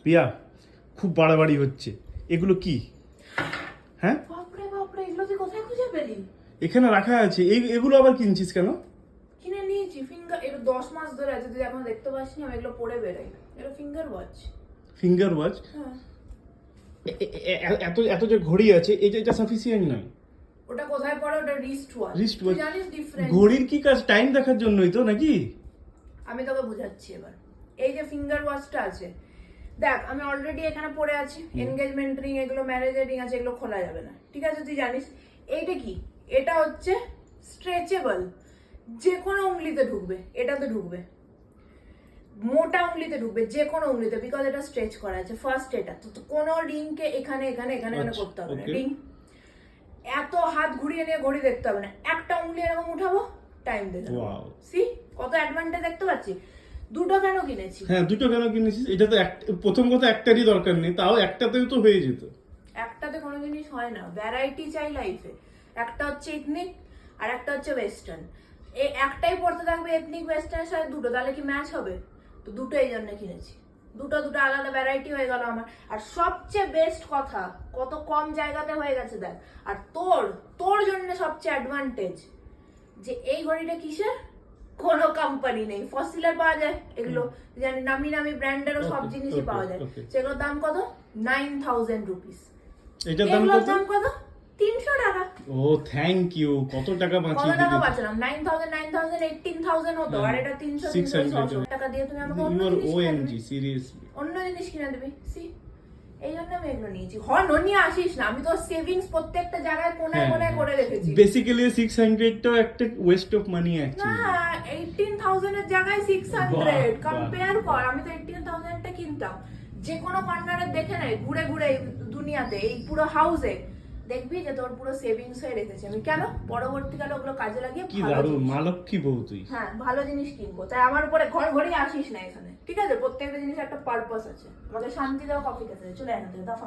প্রিয়া, খুব বাড়াবাড়ি হচ্ছে। এগুলো কি? হ্যাঁ, বাপরে বাপরে, এগুলো তুই কোথায় খুঁজে পেলি? এখানে রাখা আছে। এগুলো আবার কিনছিস কেন? কিনে নিয়েছি। ফিঙ্গার, এটা 10 মাস ধরে আছে, তুই এখন দেখতে পাসনি। আমি এগুলো পরে বেরোই। এটা ফিঙ্গার ওয়াচ। Finger watch? হ্যাঁ। এত এত যে ঘড়ি আছে, এটা সাফিসিয়েন্ট নয়। ওটা কোথায় পড়ে? ওটা রিস্ট ওয়াচ। রিস্ট তুই ওয়াচ? জানিস ডিফারেন্স? ঘড়ির কি কাজ? টাইম দেখার জন্যই তো, নাকি? আমি তোকে বোঝাচ্ছি এবার। এই যে ফিঙ্গার ওয়াচটা আছে, দেখ আমি অলরেডি এখানে পড়ে আছি। এনগেজমেন্ট রিং, এগুলো ম্যারেজের রিং আছে, এগুলো খোলা যাবে না, ঠিক আছে? তুই জানিস এইটা কি? এটা হচ্ছে স্ট্রেচেবল, যে কোনো উংলিতে ঢুকবে। এটাতে ঢুকবে, মোটা উংলিতে ঢুকবে, যে কোনো উংলিতে, বিকজ এটা স্ট্রেচ করা আছে। ফার্স্ট এটা তো কোনো রিংকে এখানে এখানে এখানে এখানে করতে হবে না। রিং এত হাত ঘুরিয়ে নিয়ে ঘড়ি দেখতে হবে না। একটা উংলি এরকম উঠাবো, টাইম দেখে নেবো। সি কত অ্যাডভান্টেজ দেখতে পাচ্ছি। দুটো কেন কিনেছি? হ্যাঁ, দুটো কেন কিনেছিস? এটা তো প্রথম কথা একটারই দরকার নেই, তাও একটাতেও তো হয়ে যেত। একটাতে কোনো জিনিস হয় না, ভ্যারাইটি চাই লাইফে। একটা হচ্ছে এথনিক আর একটা হচ্ছে ওয়েস্টার্ন। এই একটাই পড়তে থাকবে এথনিক ওয়েস্টার্নের সাথে দুটো, তাহলে কি ম্যাচ হবে? তো দুটো এই জন্য কিনেছি। দুটো দুটো আলাদা ভ্যারাইটি হয়ে গেল আমার। আর সবচেয়ে বেস্ট কথা, কত কম জায়গাতে হয়ে গেছে দেখ। আর তোর তোর জন্য সবচেয়ে অ্যাডভান্টেজ যে এই ঘড়িটা কিসের? কোনো কোম্পানি নেই। ফসিলের পাওয়া যায় এগুলো, জানি নামি নামি ব্র্যান্ডেরও সব জিনিসই পাওয়া যায়। সেগুলোর দাম কত? 9000 রুপিস। এটার দাম এগুলোর কত? দাম কত? 300 টাকা। ও থ্যাংক ইউ, কত টাকা কত বাঁচিয়ে টাকা দিলি। বাঁচালাম? 9000 18,000 হতো, আর এটা 300 600 টাকা দিয়ে তুমি আমাকে ইউ অন্য আর জিনিস কিনে ওএমজি দিবি। সিরিয়াসলি। অন্য জিনিস কিনে দিবি। সি এই জন্য আমি এগুলো নিয়েছি। নিয়ে আসিস না, আমি তো সেভিংস প্রত্যেকটা জায়গায় কোনায় কোনায় করে রেখেছি। বেসিক্যালি 600 টাও একটা ওয়েস্ট অফ মানি না, অ্যাকচুয়ালি। 18,000 এর জায়গায় 600 বাহ, কম্পেয়ার কর। আমি তো 18,000 টা কিনতাম। যে কোনো কর্নারে দেখে নেই, ঘুরে ঘুরে এই দুনিয়াতে, এই পুরো হাউসে দেখবি যে তোর পুরো সেভিংস হয়ে রেখেছে আমি। কেন? পরবর্তীকালে ওগুলো কাজে লাগিয়ে কি ভালো দারুণ, জিনিস- মা লক্ষ্মী বউ তুই। হ্যাঁ, ভালো জিনিস কিনবো। তাই আমার উপরে ঘর ঘরেই আসিস না এখানে, ঠিক আছে? প্রত্যেকটা জিনিস একটা পারপাস আছে। আমাকে শান্তি দেওয়া, কফি খেতে দে। চলে এখান থেকে দফা।